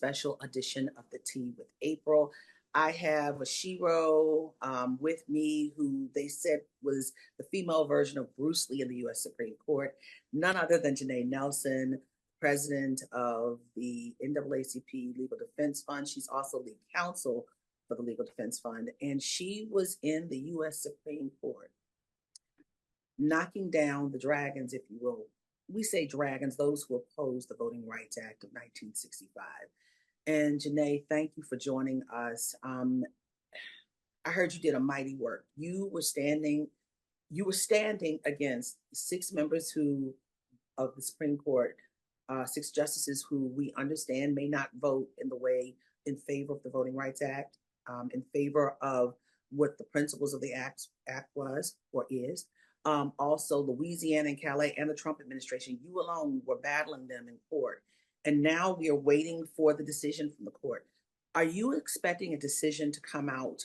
special edition of the Tea with April. I have a Shiro with me who they said was the female version of Bruce Lee in the U.S. Supreme Court, none other than Janai Nelson, president of the NAACP Legal Defense Fund. She's also lead counsel for the Legal Defense Fund, and she was in the U.S. Supreme Court knocking down the dragons, if you will. We say dragons, those who opposed the Voting Rights Act of 1965. And Janai, thank you for joining us. I heard you did a mighty work. You were standing against 6 members of the Supreme Court, 6 justices who we understand may not vote in favor of the Voting Rights Act, in favor of what the principles of the act was or is. Also, Louisiana and Callais and the Trump administration, you alone were battling them in court. And now we are waiting for the decision from the court. Are you expecting a decision to come out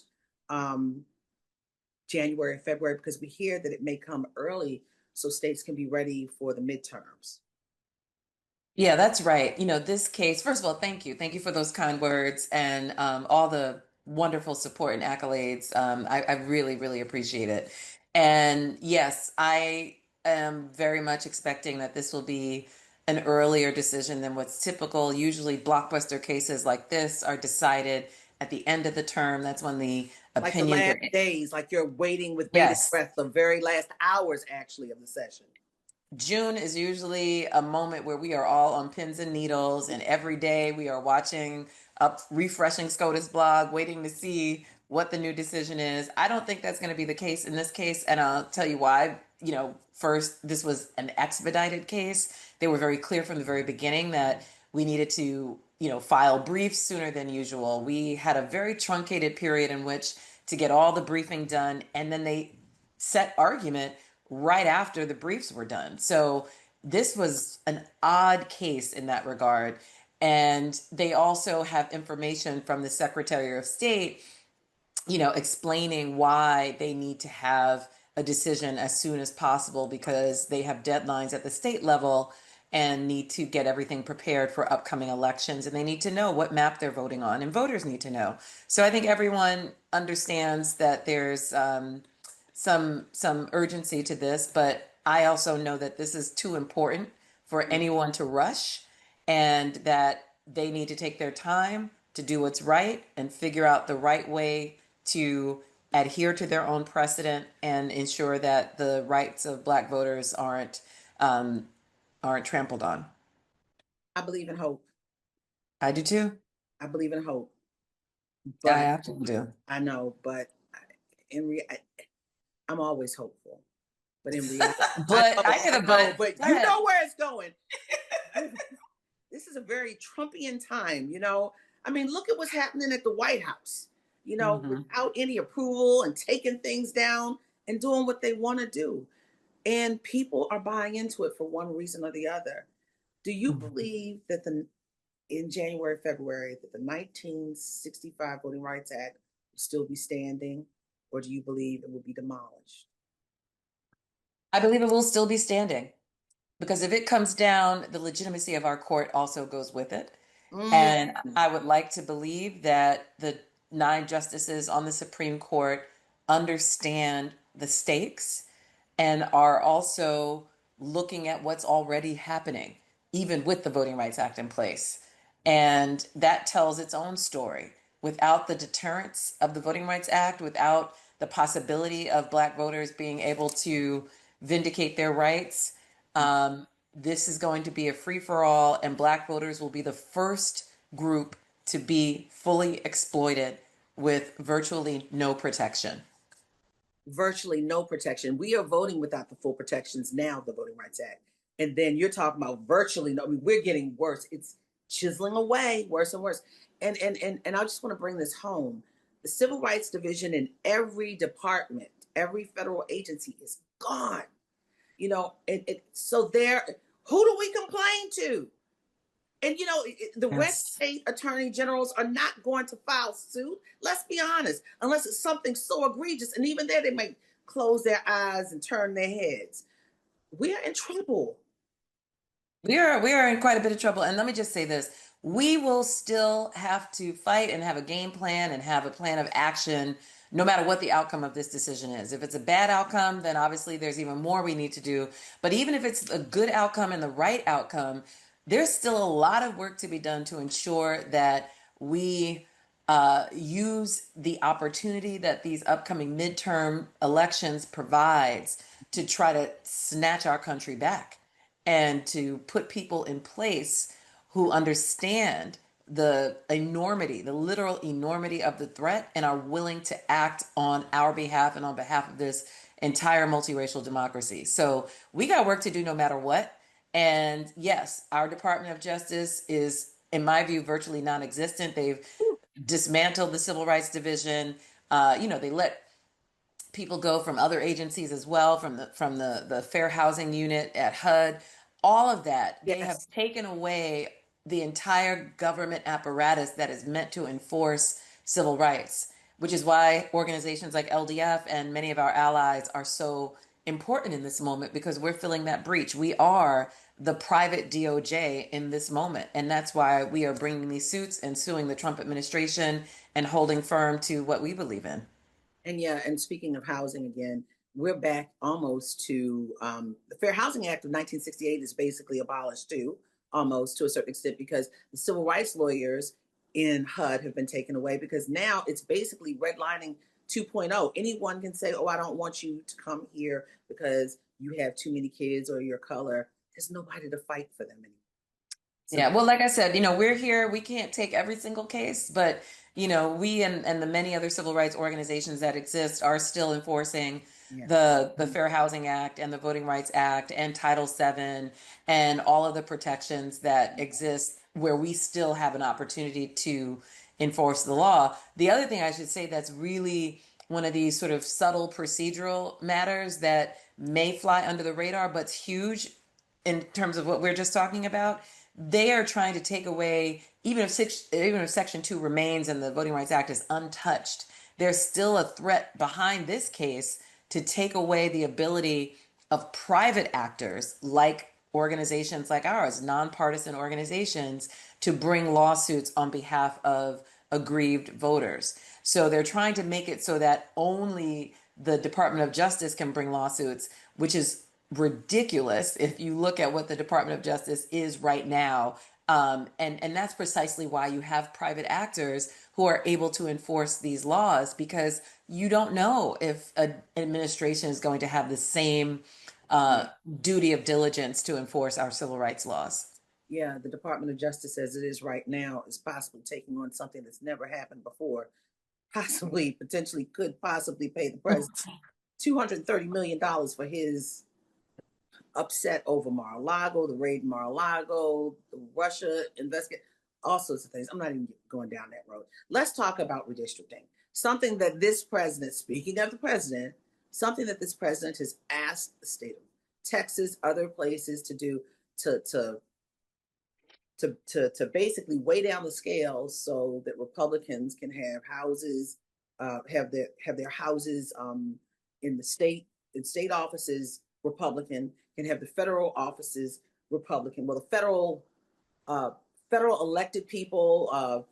January, February? Because we hear that it may come early so states can be ready for the midterms. Yeah, that's right. This case, first of all, thank you. Thank you for those kind words and all the wonderful support and accolades. I really, really appreciate it. And yes, I am very much expecting that this will be an earlier decision than what's typical. Usually blockbuster cases like this are decided at the end of the term. That's when the opinions like the last days, like you're waiting with bated Yes. breath, the very last hours actually of the session. June is usually a moment where we are all on pins and needles, and every day we are refreshing SCOTUS blog, waiting to see what the new decision is. I don't think that's going to be the case in this case, and I'll tell you why. First, this was an expedited case. They were very clear from the very beginning that we needed to, file briefs sooner than usual. We had a very truncated period in which to get all the briefing done, and then they set argument right after the briefs were done. So this was an odd case in that regard. And they also have information from the Secretary of State, explaining why they need to have a decision as soon as possible because they have deadlines at the state level and need to get everything prepared for upcoming elections. And they need to know what map they're voting on, and voters need to know. So I think everyone understands that there's some urgency to this, but I also know that this is too important for anyone to rush, and that they need to take their time to do what's right and figure out the right way to adhere to their own precedent and ensure that the rights of Black voters aren't trampled on. I believe in hope. I do too. I believe in hope. But I absolutely do. I know, but I'm always hopeful. But in reality, but you know where it's going. This is a very Trumpian time, I mean, look at what's happening at the White House, without any approval and taking things down and doing what they want to do. And people are buying into it for one reason or the other. Do you believe that in January, February, that the 1965 Voting Rights Act will still be standing, or do you believe it will be demolished? I believe it will still be standing, because if it comes down, the legitimacy of our court also goes with it. And I would like to believe that the 9 justices on the Supreme Court understand the stakes and are also looking at what's already happening, even with the Voting Rights Act in place. And that tells its own story. Without the deterrence of the Voting Rights Act, without the possibility of Black voters being able to vindicate their rights, this is going to be a free-for-all, and Black voters will be the first group to be fully exploited with virtually no protection. Virtually no protection. We are voting without the full protections now, the Voting Rights Act. And then you're talking about virtually no. I mean, we're getting worse. It's chiseling away, worse and worse. And I just want to bring this home. The Civil Rights Division in every department, every federal agency is gone. So who do we complain to? And, the West State attorney generals are not going to file suit. Let's be honest, unless it's something so egregious. And even there, they may close their eyes and turn their heads. We are in trouble. We are in quite a bit of trouble. And let me just say this. we will still have to fight and have a game plan and have a plan of action no matter what the outcome of this decision is. If it's a bad outcome, then obviously there's even more we need to do. But even if it's a good outcome and the right outcome, there's still a lot of work to be done to ensure that we use the opportunity that these upcoming midterm elections provides to try to snatch our country back and to put people in place who understand the enormity, the literal enormity of the threat and are willing to act on our behalf and on behalf of this entire multiracial democracy. So we got work to do no matter what. And yes, our Department of Justice is, in my view, virtually non-existent. They've dismantled the Civil Rights Division. They let people go from other agencies as well, from the Fair Housing Unit at HUD. All of that, they have Yes. taken away the entire government apparatus that is meant to enforce civil rights, which is why organizations like LDF and many of our allies are so important in this moment, because we're filling that breach. We are the private DOJ in this moment. And that's why we are bringing these suits and suing the Trump administration and holding firm to what we believe in. And yeah, and speaking of housing again, we're back almost to the Fair Housing Act of 1968 is basically abolished too, almost to a certain extent, because the civil rights lawyers in HUD have been taken away because now it's basically redlining 2.0. Anyone can say, oh, I don't want you to come here because you have too many kids or your color. There's nobody to fight for them anymore. So, Yeah, well, like I said, we're here. We can't take every single case, but we and the many other civil rights organizations that exist are still enforcing yeah. the Fair Housing Act and the Voting Rights Act and Title VII and all of the protections that exist where we still have an opportunity to enforce the law. The other thing I should say that's really one of these sort of subtle procedural matters that may fly under the radar, but's huge in terms of what we're just talking about. They are trying to take away, even if Section 2 remains and the Voting Rights Act is untouched, there's still a threat behind this case to take away the ability of private actors like organizations like ours, nonpartisan organizations, to bring lawsuits on behalf of aggrieved voters. So they're trying to make it so that only the Department of Justice can bring lawsuits, which is ridiculous if you look at what the Department of Justice is right now. And that's precisely why you have private actors who are able to enforce these laws, because you don't know if an administration is going to have the same duty of diligence to enforce our civil rights laws. Yeah, the Department of Justice, as it is right now, is possibly taking on something that's never happened before. Possibly, potentially, could possibly pay the president $230 million for his upset over Mar-a-Lago, the raid in Mar-a-Lago, the Russia investigate, all sorts of things. I'm not even going down that road. Let's talk about redistricting. Something that this president, speaking of the president, something that this president has asked the state of Texas, other places to do to basically weigh down the scales so that Republicans can have houses, have their houses in the state offices Republican, can have the federal offices Republican. Well, the federal elected people,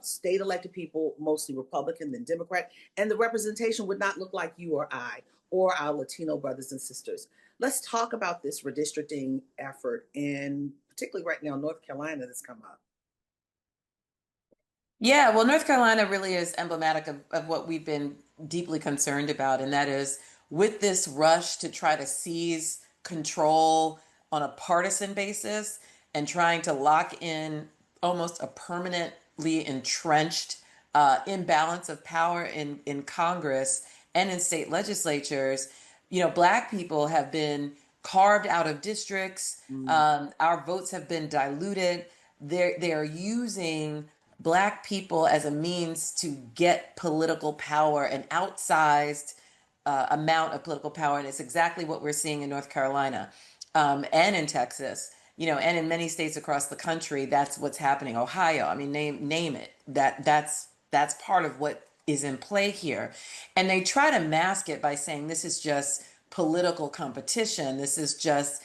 state elected people, mostly Republican than Democrat, and the representation would not look like you or I or our Latino brothers and sisters. Let's talk about this redistricting effort, and particularly right now, North Carolina that's come up. Yeah, well, North Carolina really is emblematic of what we've been deeply concerned about, and that is with this rush to try to seize control on a partisan basis and trying to lock in almost a permanently entrenched imbalance of power in Congress and in state legislatures. Black people have been carved out of districts. Our votes have been diluted. They're using Black people as a means to get political power, an outsized amount of political power. And it's exactly what we're seeing in North Carolina and in Texas, and in many states across the country. That's what's happening. Ohio, I mean, name it. That's part of what is in play here. And they try to mask it by saying this is just political competition. This is just,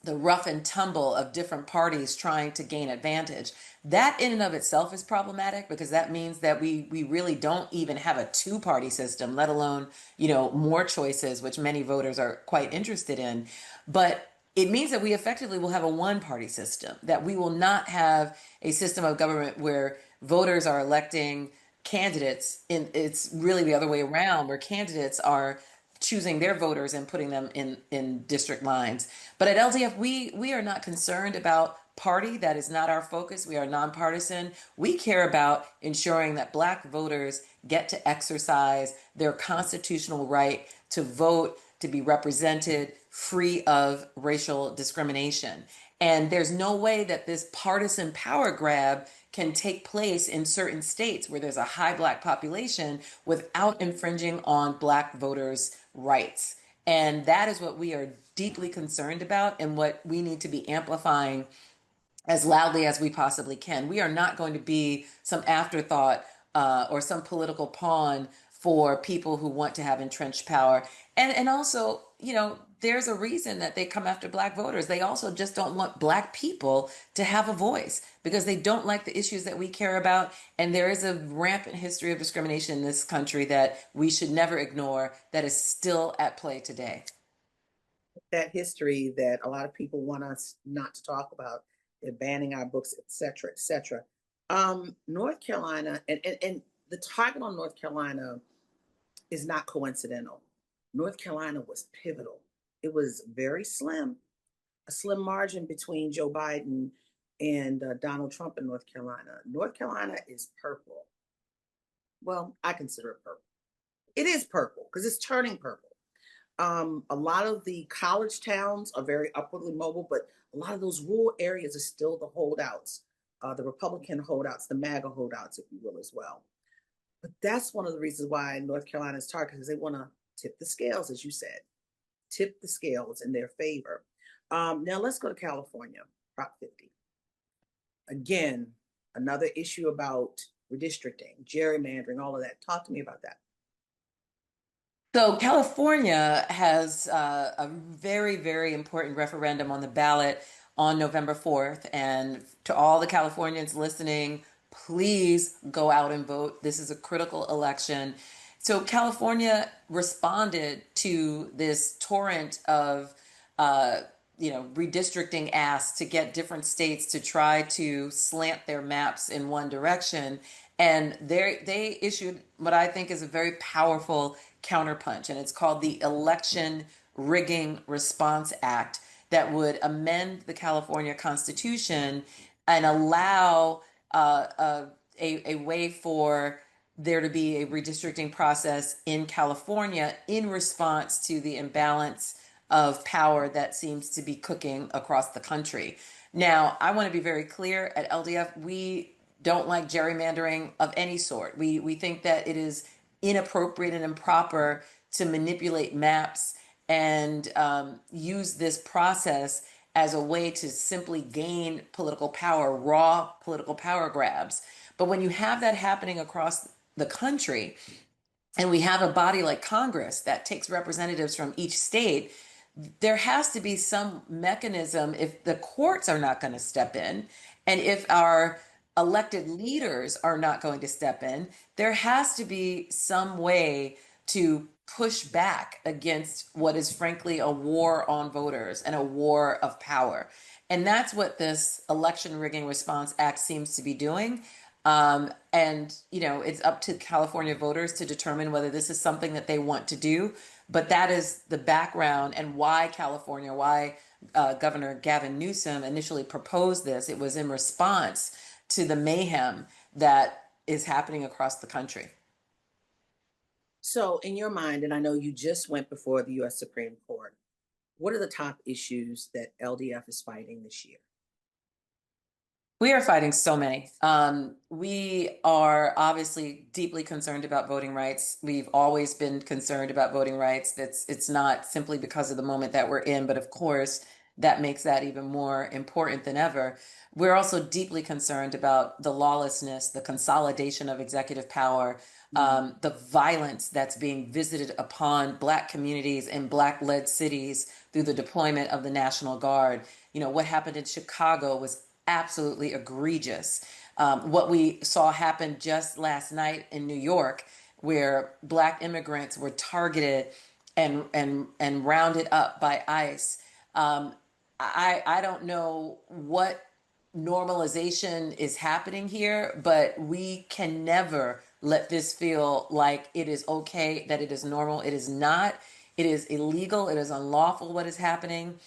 the rough and tumble of different parties trying to gain advantage. That in and of itself is problematic because that means that we really don't even have a two-party system, let alone, more choices, which many voters are quite interested in. But it means that we effectively will have a one-party system, that we will not have a system of government where voters are electing candidates. It's really the other way around, where candidates are choosing their voters and putting them in district lines. But at LDF, we are not concerned about party. That is not our focus. We are nonpartisan. We care about ensuring that Black voters get to exercise their constitutional right to vote, to be represented, free of racial discrimination. And there's no way that this partisan power grab can take place in certain states where there's a high Black population without infringing on Black voters' rights. And that is what we are deeply concerned about and what we need to be amplifying as loudly as we possibly can. We are not going to be some afterthought or some political pawn for people who want to have entrenched power. And also, there's a reason that they come after Black voters. They also just don't want Black people to have a voice because they don't like the issues that we care about. And there is a rampant history of discrimination in this country that we should never ignore, that is still at play today. That history that a lot of people want us not to talk about, they're banning our books, et cetera, et cetera. North Carolina, and the target on North Carolina is not coincidental. North Carolina was pivotal. It was very slim, a slim margin between Joe Biden and Donald Trump in North Carolina. North Carolina is purple. Well, I consider it purple. It is purple because it's turning purple. A lot of the college towns are very upwardly mobile, but a lot of those rural areas are still the holdouts, the Republican holdouts, the MAGA holdouts, if you will, as well. But that's one of the reasons why North Carolina is targeted, because they want to tip the scales, as you said, tip the scales in their favor. Now let's go to California, Prop 50. Again, another issue about redistricting, gerrymandering, all of that. Talk to me about that. So California has a very, very important referendum on the ballot on November 4th. And to all the Californians listening, please go out and vote. This is a critical election. So California responded to this torrent of redistricting asks to get different states to try to slant their maps in one direction. And they issued what I think is a very powerful counterpunch, and it's called the Election Rigging Response Act, that would amend the California Constitution and allow a way for there to be a redistricting process in California in response to the imbalance of power that seems to be cooking across the country. Now, I want to be very clear, at LDF, we don't like gerrymandering of any sort. We think that it is inappropriate and improper to manipulate maps and use this process as a way to simply gain political power, raw political power grabs. But when you have that happening across the country, and we have a body like Congress that takes representatives from each state, there has to be some mechanism if the courts are not going to step in, and if our elected leaders are not going to step in, there has to be some way to push back against what is frankly a war on voters and a war of power. And that's what this Election Rigging Response Act seems to be doing. It's up to California voters to determine whether this is something that they want to do. But that is the background and why Governor Gavin Newsom initially proposed this. It was in response to the mayhem that is happening across the country. So in your mind, and I know you just went before the U.S. Supreme Court, what are the top issues that LDF is fighting this year? We are fighting so many. We are obviously deeply concerned about voting rights. We've always been concerned about voting rights. It's not simply because of the moment that we're in, but of course, that makes that even more important than ever. We're also deeply concerned about the lawlessness, the consolidation of executive power, the violence that's being visited upon Black communities in Black-led cities through the deployment of the National Guard. What happened in Chicago was absolutely egregious. What we saw happen just last night in New York, where Black immigrants were targeted and rounded up by ICE. I don't know what normalization is happening here, but we can never let this feel like it is okay, that it is normal. It is not. It is illegal. It is unlawful what is happening.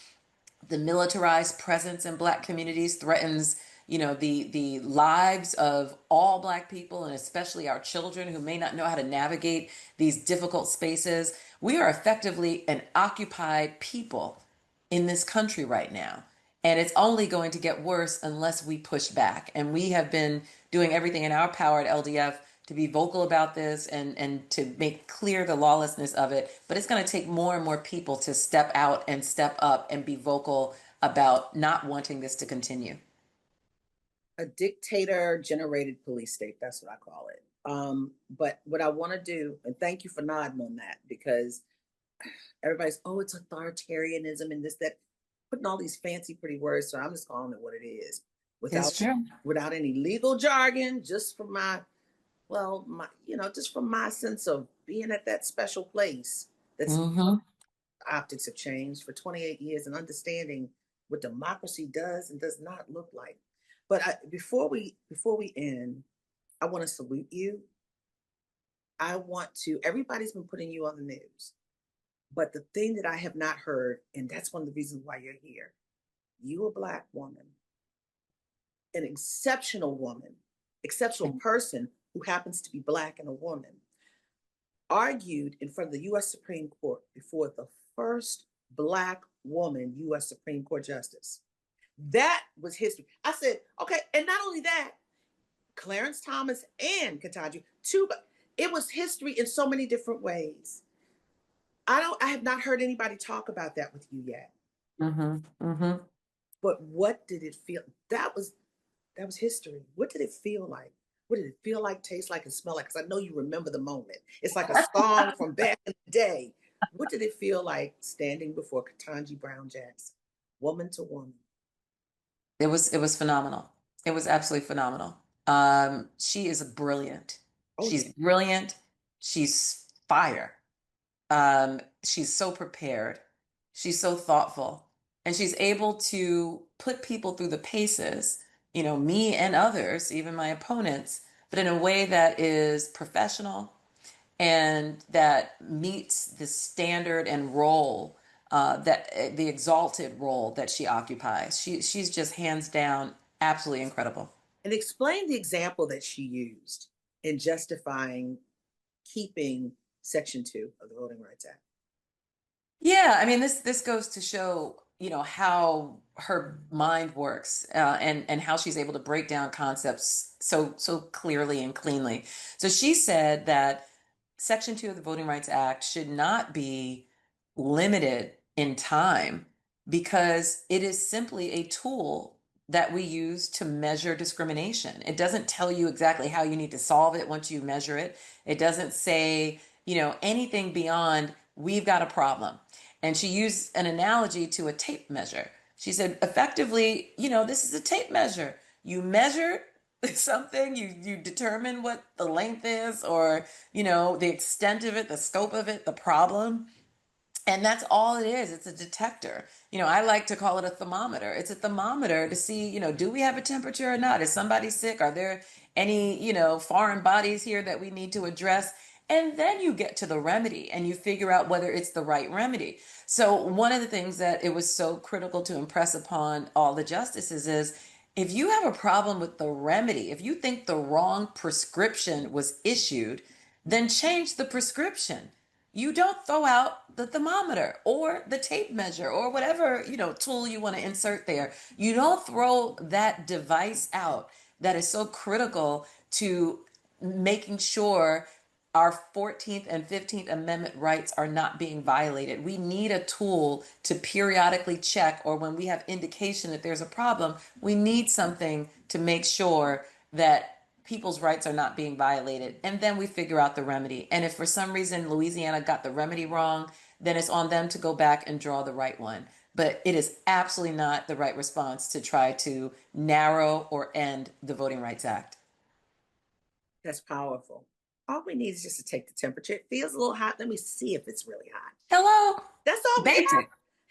The militarized presence in Black communities threatens, the lives of all Black people, and especially our children who may not know how to navigate these difficult spaces. We are effectively an occupied people in this country right now. And it's only going to get worse unless we push back. And we have been doing everything in our power at LDF to be vocal about this and to make clear the lawlessness of it. But it's going to take more and more people to step out and step up and be vocal about not wanting this to continue. A dictator-generated police state, that's what I call it. But what I want to do, and thank you for nodding on that, because everybody's, oh, it's authoritarianism and this, that, putting all these fancy, pretty words. So I'm just calling it what it is, It's true. without any legal jargon, just from just from my sense of being at that special place. That's optics have changed for 28 years and understanding what democracy does and does not look like. But before we end, I want to salute you. Everybody's been putting you on the news. But the thing that I have not heard, and that's one of the reasons why you're here, you a Black woman, an exceptional woman, exceptional person who happens to be Black and a woman, argued in front of the U.S. Supreme Court before the first Black woman U.S. Supreme Court justice. That was history. I said, okay, and not only that, Clarence Thomas and Ketanji, but it was history in so many different ways. I have not heard anybody talk about that with you yet. But what did it feel? That was history. What did it feel like? What did it feel like, taste like, and smell like? Because I know you remember the moment. It's like a song from back in the day. What did it feel like standing before Ketanji Brown Jackson, woman to woman? It was phenomenal. It was absolutely phenomenal. She is brilliant. She's brilliant. She's fire. She's so prepared. She's so thoughtful. And she's able to put people through the paces, me and others, even my opponents, but in a way that is professional and that meets the standard and role, that the exalted role that she occupies. She's just hands down absolutely incredible. And explain the example that she used in justifying keeping Section 2 of the Voting Rights Act. Yeah, I mean, this goes to show, how her mind works, and how she's able to break down concepts so clearly and cleanly. So she said that Section 2 of the Voting Rights Act should not be limited in time because it is simply a tool that we use to measure discrimination. It doesn't tell you exactly how you need to solve it once you measure it. It doesn't say, anything beyond we've got a problem. And she used an analogy to a tape measure. She said, effectively, this is a tape measure. You measure something, you determine what the length is, or, the extent of it, the scope of it, the problem. And that's all it is. It's a detector. I like to call it a thermometer. It's a thermometer to see, do we have a temperature or not? Is somebody sick? Are there any, foreign bodies here that we need to address? And then you get to the remedy and you figure out whether it's the right remedy. So one of the things that it was so critical to impress upon all the justices is, if you have a problem with the remedy, if you think the wrong prescription was issued, then change the prescription. You don't throw out the thermometer or the tape measure or whatever, tool you want to insert there. You don't throw that device out that is so critical to making sure our 14th and 15th Amendment rights are not being violated. We need a tool to periodically check, or when we have indication that there's a problem, we need something to make sure that people's rights are not being violated. And then we figure out the remedy. And if for some reason Louisiana got the remedy wrong, then it's on them to go back and draw the right one. But it is absolutely not the right response to try to narrow or end the Voting Rights Act. That's powerful. All we need is just to take the temperature. It feels a little hot. Let me see if it's really hot. Hello. That's all we Basic. have.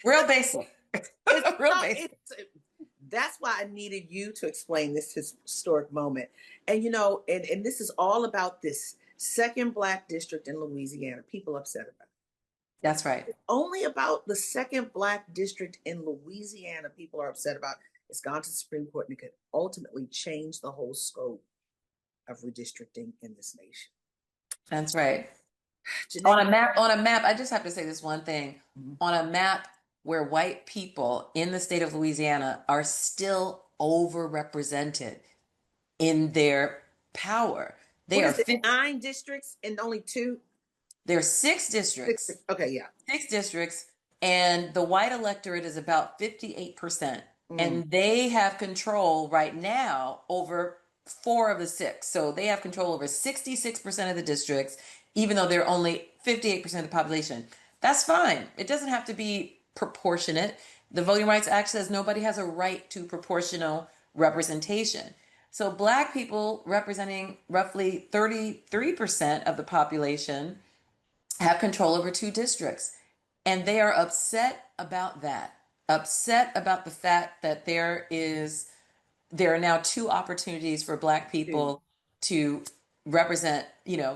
Real basic. Real basic. That's why I needed you to explain this historic moment. And and this is all about this second Black district in Louisiana. People upset about it. That's right. It's only about the second Black district in Louisiana people are upset about. It's gone to the Supreme Court and it could ultimately change the whole scope of redistricting in this nation. That's right. Janai, On a map, I just have to say this one thing. On a map where white people in the state of Louisiana are still overrepresented in their power. They are 9 districts and only 2. There are 6 districts. 6, okay, yeah. 6 districts, and the white electorate is about 58%. And they have control right now over 4 of the 6. So they have control over 66% of the districts, even though they're only 58% of the population. That's fine. It doesn't have to be proportionate. The Voting Rights Act says nobody has a right to proportional representation. So Black people, representing roughly 33% of the population, have control over 2 districts. And they are upset about that. Upset about the fact that there are now 2 opportunities for Black people to represent,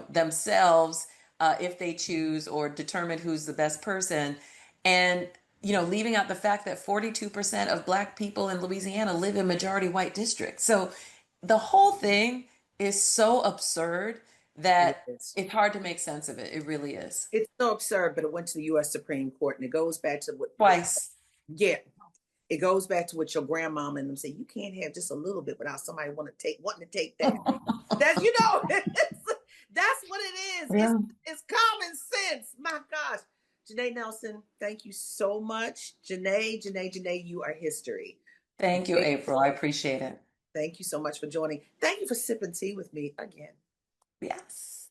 themselves if they choose, or determine who's the best person. And, leaving out the fact that 42% of Black people in Louisiana live in majority white districts. So the whole thing is so absurd that it's hard to make sense of it. It really is. It's so absurd, but it went to the U.S. Supreme Court, and it goes back to what twice. Yeah, it goes back to what your grandmama and them say. You can't have just a little bit without somebody wanting to take that. That's that's what it is. Yeah. It's common sense. My gosh, Janai Nelson, thank you so much. Janai, you are history. Thank you, April. I appreciate it. Thank you so much for joining. Thank you for sipping tea with me again. Yes.